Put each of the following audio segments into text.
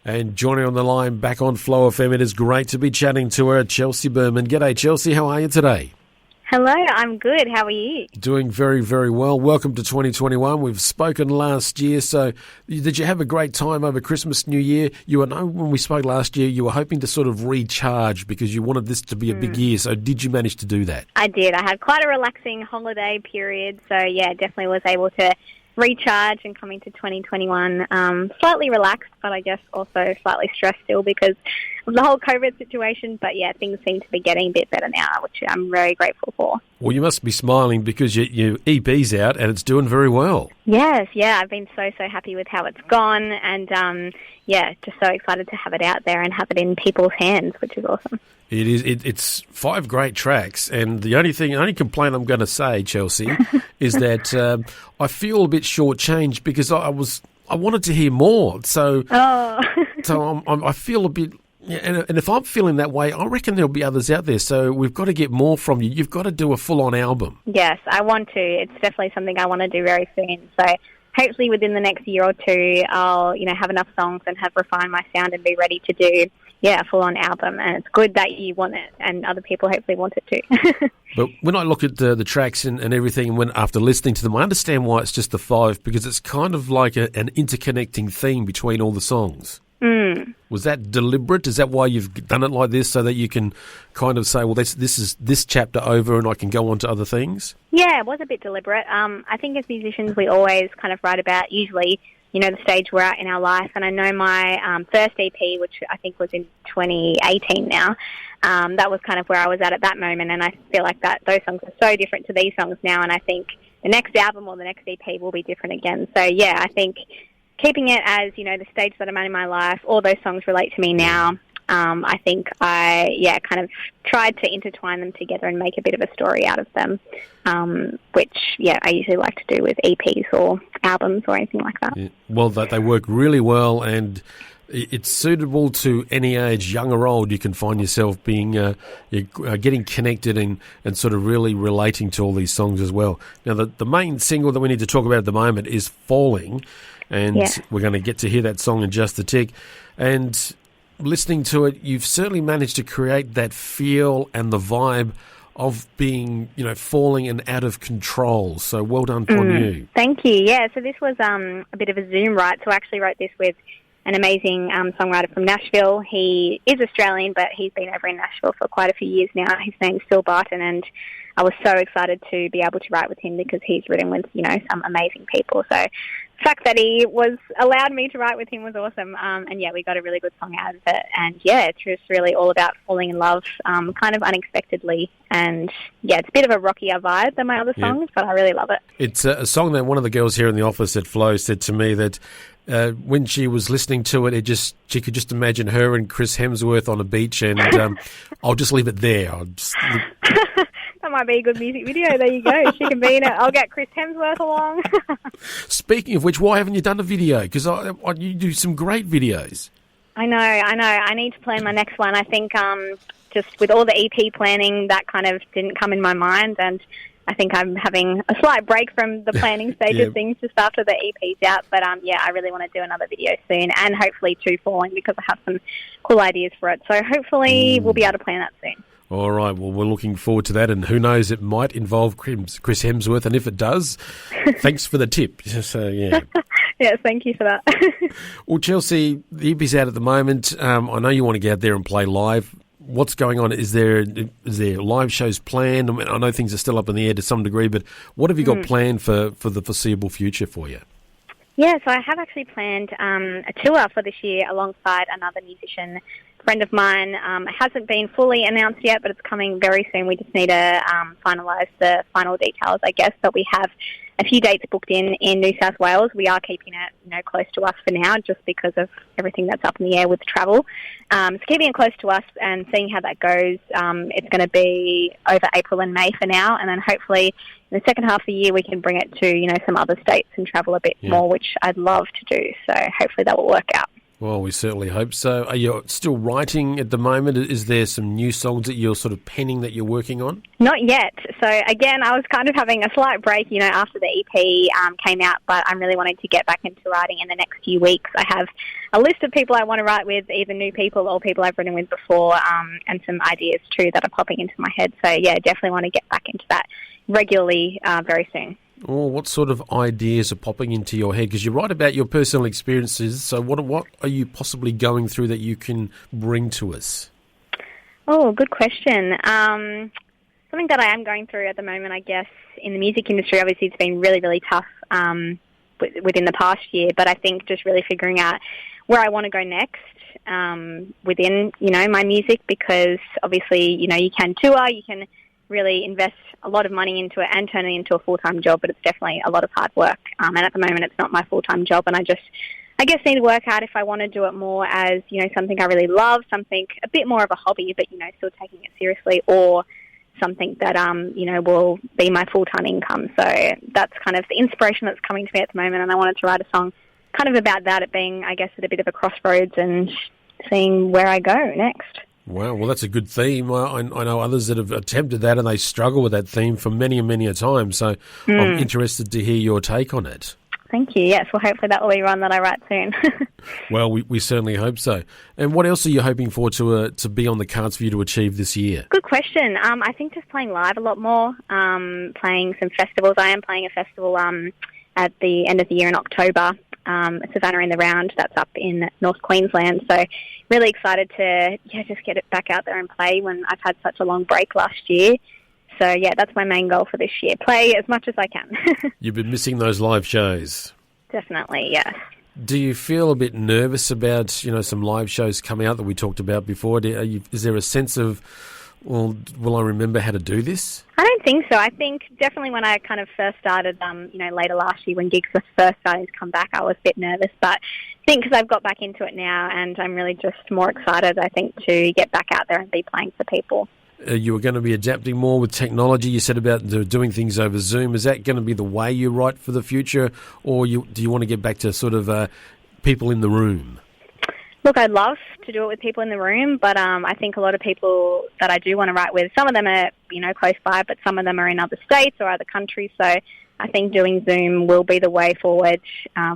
And joining on the line back on Flow FM, it is great to be chatting to her, Chelsea Berman. G'day, Chelsea. How are you today? Hello, I'm good. How are you? Doing very, very well. Welcome to 2021. We've spoken last year, so did you have a great time over Christmas, New Year? You know, when we spoke last year, you were hoping to sort of recharge because you wanted this to be a big year, so did you manage to do that? I did. I had quite a relaxing holiday period, so yeah, definitely was able to recharge and come into 2021 slightly relaxed, but I guess also slightly stressed still because of the whole COVID situation. But yeah, things seem to be getting a bit better now, which I'm very grateful for. Well, you must be smiling because your EP's out and it's doing very well. Yes, yeah, I've been so happy with how it's gone, and yeah, just so excited to have it out there and have it in people's hands, which is awesome. It is. It's 5 great tracks, and the only complaint I'm going to say, Chelsea, is that I feel a bit shortchanged because I wanted to hear more. So, so I feel a bit. Yeah, and if I'm feeling that way, I reckon there'll be others out there. So we've got to get more from you. You've got to do a full-on album. Yes, I want to. It's definitely something I want to do very soon. So hopefully within the next year or two, I'll have enough songs and have refined my sound and be ready to do a full-on album. And it's good that you want it, and other people hopefully want it too. But when I look at the tracks and everything, when after listening to them, I understand why it's just the 5, because it's kind of like an interconnecting theme between all the songs. Was that deliberate? Is that why you've done it like this, so that you can kind of say, well, this is this chapter over and I can go on to other things? Yeah, it was a bit deliberate. I think as musicians we always kind of write about usually, the stage we're at in our life. And I know my first EP, which I think was in 2018 now, that was kind of where I was at that moment. And I feel like those songs are so different to these songs now. And I think the next album or the next EP will be different again. So, yeah, I think keeping it as, the stage that I'm at in my life, all those songs relate to me now. I think I kind of tried to intertwine them together and make a bit of a story out of them, which, I usually like to do with EPs or albums or anything like that. Yeah. Well, they work really well, and it's suitable to any age, young or old. You can find yourself being getting connected and sort of really relating to all these songs as well. Now, the main single that we need to talk about at the moment is Falling, and we're going to get to hear that song in just a tick. And listening to it, you've certainly managed to create that feel and the vibe of being, falling and out of control. So well done on you. Thank you. Yeah, so this was a bit of a Zoom write. So I actually wrote this with an amazing songwriter from Nashville. He is Australian, but he's been over in Nashville for quite a few years now. His name is Phil Barton, and I was so excited to be able to write with him because he's written with, some amazing people. So the fact that he allowed me to write with him was awesome. And we got a really good song out of it. And it's just really all about falling in love, kind of unexpectedly. And it's a bit of a rockier vibe than my other songs, but I really love it. It's a song that one of the girls here in the office at Flow said to me that when she was listening to it, she could just imagine her and Chris Hemsworth on a beach, and I'll just leave it there. That might be a good music video. There you go. She can be in it. I'll get Chris Hemsworth along. Speaking of which, why haven't you done a video? Because you do some great videos. I know. I need to plan my next one. I think just with all the EP planning, that kind of didn't come in my mind, and I think I'm having a slight break from the planning stage of things just after the EP's out. But, I really want to do another video soon, and hopefully two Falling, because I have some cool ideas for it. So hopefully we'll be able to plan that soon. All right, well, we're looking forward to that, and who knows, it might involve Chris Hemsworth, and if it does, thanks for the tip. So, yeah. Yes, thank you for that. Well, Chelsea, the EP's out at the moment. I know you want to get out there and play live. What's going on? Is there live shows planned? I know things are still up in the air to some degree, but what have you got planned for the foreseeable future for you? Yeah, so I have actually planned a tour for this year alongside another musician friend of mine. It hasn't been fully announced yet, but it's coming very soon. We just need to finalise the final details, I guess. But we have a few dates booked in New South Wales. We are keeping it, close to us for now, just because of everything that's up in the air with travel. So keeping it close to us and seeing how that goes. It's going to be over April and May for now, and then hopefully in the second half of the year we can bring it to some other states and travel a bit more, which I'd love to do. So hopefully that will work out. Well, we certainly hope so. Are you still writing at the moment? Is there some new songs that you're sort of penning that you're working on? Not yet. So again, I was kind of having a slight break, after the EP came out, but I'm really wanting to get back into writing in the next few weeks. I have a list of people I want to write with, either new people or people I've written with before, and some ideas too that are popping into my head. So yeah, definitely want to get back into that regularly very soon. Oh, what sort of ideas are popping into your head? Because you write about your personal experiences, so what are you possibly going through that you can bring to us? Oh, good question. Something that I am going through at the moment, I guess, in the music industry, obviously it's been really, really tough within the past year, but I think just really figuring out where I want to go next within, my music, because obviously, you can tour, you can really invest a lot of money into it and turn it into a full-time job, but it's definitely a lot of hard work. And at the moment, it's not my full-time job, and I guess need to work out if I want to do it more as, something I really love, something a bit more of a hobby, but, still taking it seriously, or something that, will be my full-time income. So that's kind of the inspiration that's coming to me at the moment, and I wanted to write a song kind of about that, it being, I guess, at a bit of a crossroads and seeing where I go next. Wow, well, that's a good theme. I know others that have attempted that and they struggle with that theme for many and many a time. So I'm interested to hear your take on it. Thank you. Yes, well, hopefully that will be one that I write soon. Well, we certainly hope so. And what else are you hoping for to be on the cards for you to achieve this year? Good question. I think just playing live a lot more, playing some festivals. I am playing a festival at the end of the year in October. Savannah in the Round, that's up in North Queensland. So really excited to just get it back out there and play when I've had such a long break last year. So yeah, that's my main goal for this year. Play as much as I can. You've been missing those live shows. Definitely, yes. Do you feel a bit nervous about, some live shows coming out that we talked about before? Is there a sense of, well, will I remember how to do this? I don't think so. I think definitely when I kind of first started, later last year when gigs were first starting to come back, I was a bit nervous. But I think because I've got back into it now and I'm really just more excited, I think, to get back out there and be playing for people. You were going to be adapting more with technology. You said about doing things over Zoom. Is that going to be the way you write for the future, or do you want to get back to sort of people in the room? Look, I'd love to do it with people in the room, but I think a lot of people that I do want to write with, some of them are, close by, but some of them are in other states or other countries. So I think doing Zoom will be the way forward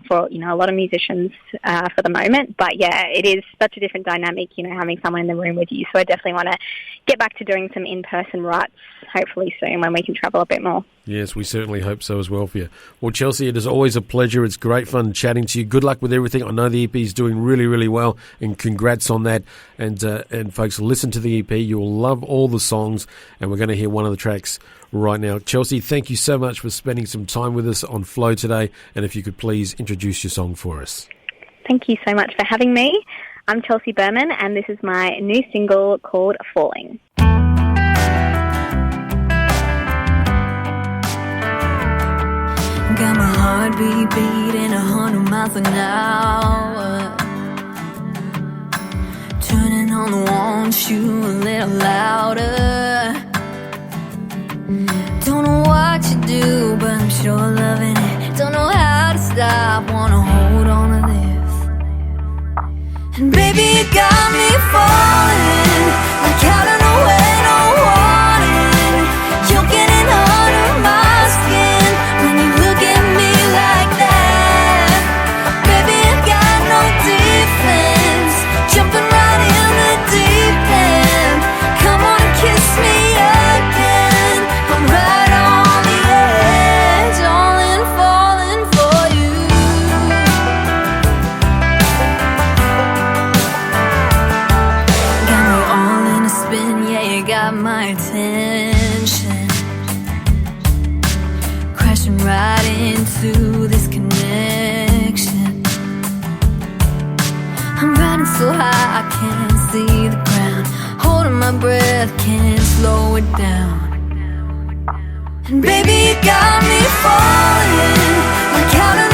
for, a lot of musicians for the moment. But yeah, it is such a different dynamic, having someone in the room with you. So I definitely want to get back to doing some in-person writes, hopefully soon when we can travel a bit more. Yes, we certainly hope so as well for you. Well, Chelsea, it is always a pleasure. It's great fun chatting to you. Good luck with everything. I know the EP is doing really, really well, and congrats on that. And folks, listen to the EP. You will love all the songs, and we're going to hear one of the tracks right now. Chelsea, thank you so much for spending some time with us on Flow today, and if you could please introduce your song for us. Thank you so much for having me. I'm Chelsea Berman, and this is my new single called Falling. Got my heartbeat beating 100 miles an hour, turning on the one shoe a little louder. Don't know what you do, but I'm sure loving it. Don't know how to stop, wanna hold on to this. And baby, you got me falling, like I don't know when I want it. You're getting under my skin when you look at me like that. Baby, I got no defense, jumping right in the deep end. Come on and kiss me again. I'm right on the edge, all in falling for you. Got me all in a spin, yeah, you got my attention. Crashing right into this connection. I'm riding so high I can't see the ground, holding my breath, can't slow it down. And baby, you got me falling, like I don't